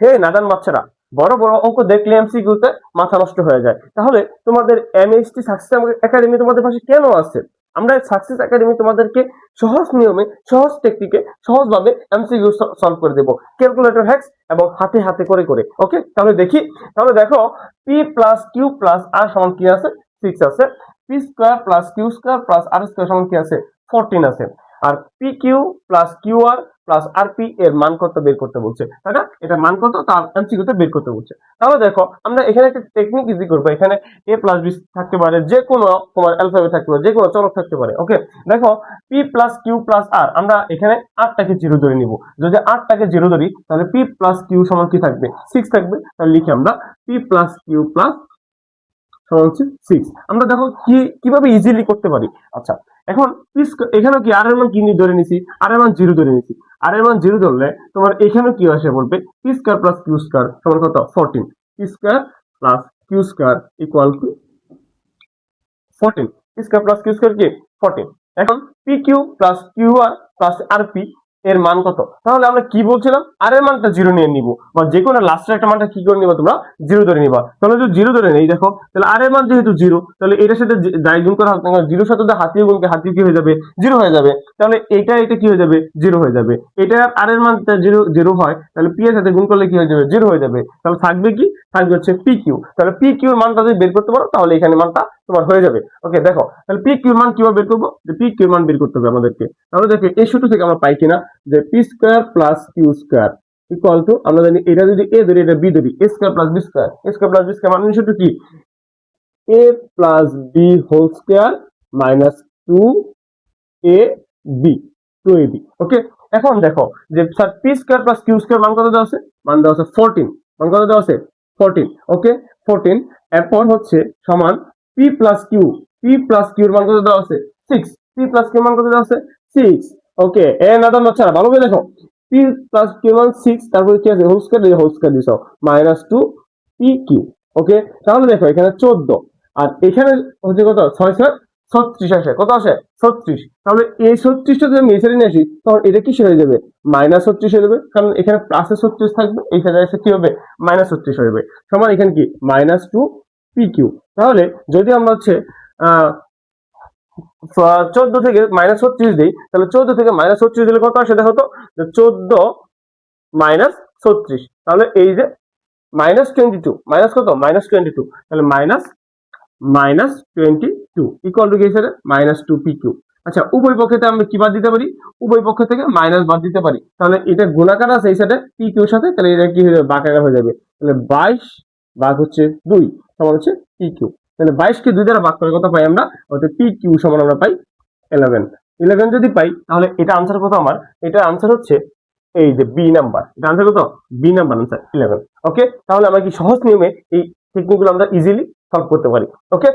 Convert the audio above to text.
হে নাদান বাচ্চারা, বড় বড় অঙ্ক দেখলে এমসিকিউতে মাথা নষ্ট হয়ে যায়। তাহলে তোমাদের এমএসটি সাকসেস একাডেমি তোমাদের পাশে কেন আছে? আমরা সাকসেস একাডেমি তোমাদেরকে সহজ নিয়মে, সহজ টেকনিকে, সহজভাবে এমসিকিউ সলভ করে দেবো, ক্যালকুলেটর হ্যাক্স এবং হাতে হাতে করে করে। ওকে, তাহলে দেখি। তাহলে দেখো, P plus Q plus R সমান কি আছে? 6 আছে। P square plus Q square plus R square সমান কি আছে? 14 আছে। আর P Q plus Q R plus R P এর মান কত বের করতে বলছে, তাই না? এটা মান কত তার এমসিকিউতে বের করতে বলছে। তাহলে দেখো, আমরা এখানে একটা টেকনিক ইজি করবো। এখানে এ প্লাস বি থাকতে পারে, যে কোনো তোমার অ্যালফাবেট থাকতে পারে, যে কোনো চলক থাকতে পারে। ওকে, দেখো, পি প্লাস কিউ প্লাস আর, আমরা এখানে আরটাকে জিরো ধরে নিব। যদি আরটাকে জিরো ধরি তাহলে পি প্লাস কিউ সমান কি থাকবে? 6 থাকবে। তাহলে লিখি আমরা পি প্লাস কিউ প্লাস সমান হচ্ছে 6। আমরা দেখো কিভাবে ইজিলি করতে পারি। আচ্ছা, এখন এখানে কি আর এর মান কি ধরে নিছি? আর এর মান 0 ধরে নিছি। আর এর মান 0 ধরলে তোমার এখানে কি আসে বলবে? P square plus Q square সমান কত? 14। P square plus Q square equal to 14। P square plus Q square কি? 14। এখন P Q plus Q R plus R P এর মান কত? তাহলে আমরা কি বলছিলাম? আর এর মানটা 0 নিয়ে নিব, বা যে কোনো লাস্টের একটা মানটা কি করে নিবা তোমরা? 0 ধরে নিবা। তাহলে যদি 0 ধরে নেই, দেখো, তাহলে আর এর মান যেহেতু 0, তাহলে এটার সাথে যাই গুণ করা হোক, 0 সাথে হাতিয়ে গুণকে হাতিয়ে কি হয়ে যাবে? 0 হয়ে যাবে। তাহলে এটা কি হয়ে যাবে? 0 হয়ে যাবে। এটা আর এর মানটা 0 হয়, তাহলে পি এর সাথে গুণ করলে কি হয়ে যাবে? 0 হয়ে যাবে। তাহলে থাকবে কি? থাকবে হচ্ছে পি কিউ। তাহলে পি কিউ এর মানটা যদি বের করতে পারো তাহলে এখানে মানটা তোমার হয়ে যাবে। ওকে, দেখো, তাহলে পি কিউ এর মান কিভাবে বের করবো? যে পি কিউ এর মান বের করতে হবে আমাদেরকে। তাহলে দেখো, এই সূত্র থেকে আমরা পাই কিনা যে P square plus Q square equal to, আমরা জানি এটা যদি এ ধরি, এটা বি ধরি, A square plus B square, A square plus B square মানে সূত্র কি? A plus B whole square minus 2ab 2ab। Okay, এখন দেখো যে sir P square plus Q square মান কত দেওয়া আছে? মান দেওয়া আছে 14। মান কত দেওয়া আছে? 14। ওকে, 14। এরপর হচ্ছে সমান P plus Q, P plus কিউর মান কত দেওয়া আছে? 6। পি প্লাস কিউ মান কত দেওয়া আছে? 6। ওকে, এ নাদান বাচ্চারা ভালো করে দেখো, পি প্লাস কিউ মান 6, তারপরে কি আছে? হোল স্কয়ার দিছো মাইনাস 2 পি কিউ। ওকে, তাহলে দেখো এখানে 14, আর এখানে হচ্ছে কত? 6 6 36 আসে। কত আসে? 36। তাহলে এই 36টা যদি আমি এই সাইডে নিয়ে আসি, তখন এটা কিসে হয়ে যাবে? মাইনাস 36 হয়ে যাবে, কারণ এখানে প্লাসে 36 থাকবে, এই সাইডে এসে কি হবে? মাইনাস 36 হয়ে যাবে। সমান এখানে কি? Minus 2 P Q. তাহলে যদি আমরা হচ্ছে 14 থেকে মাইনাস 36 দিই, তাহলে 14 থেকে মাইনাস 36 দিলে কত আসে? দেখো তো, 14 মাইনাস 36, তাহলে এই যে মাইনাস 22, মাইনাস কত? মাইনাস 22। তাহলে মাইনাস 22 ইকুয়াল টু কি হিসেবে? Minus 2 P Q. আচ্ছা, উভয় পক্ষে আমরা কি বাদ দিতে পারি? উভয় পক্ষ থেকে মাইনাস বাদ দিতে পারি। তাহলে এটা গুণাকার আছে এই সাইডে পি কিউর সাথে, তাহলে এটা কি হয়ে যাবে? বাঁকাকার হয়ে যাবে। তাহলে 22 ভাগ হচ্ছে 2 সমান হচ্ছে পি কিউ। তাহলে 22 কে 2 দ্বারা ভাগ করে কত পাই আমরা? অর্থাৎ পি কিউ সমান আমরা পাই 11। 11 যদি পাই, তাহলে এটা আনসার কত আমার? এটা আনসার হচ্ছে এই যে বি নাম্বার। এটা আনসার কত? B number answer 11। ওকে, তাহলে আমরা কি সহজ নিয়মে এই টেকনিকগুলো আমরা ইজিলি সলভ করতে পারি। ওকে,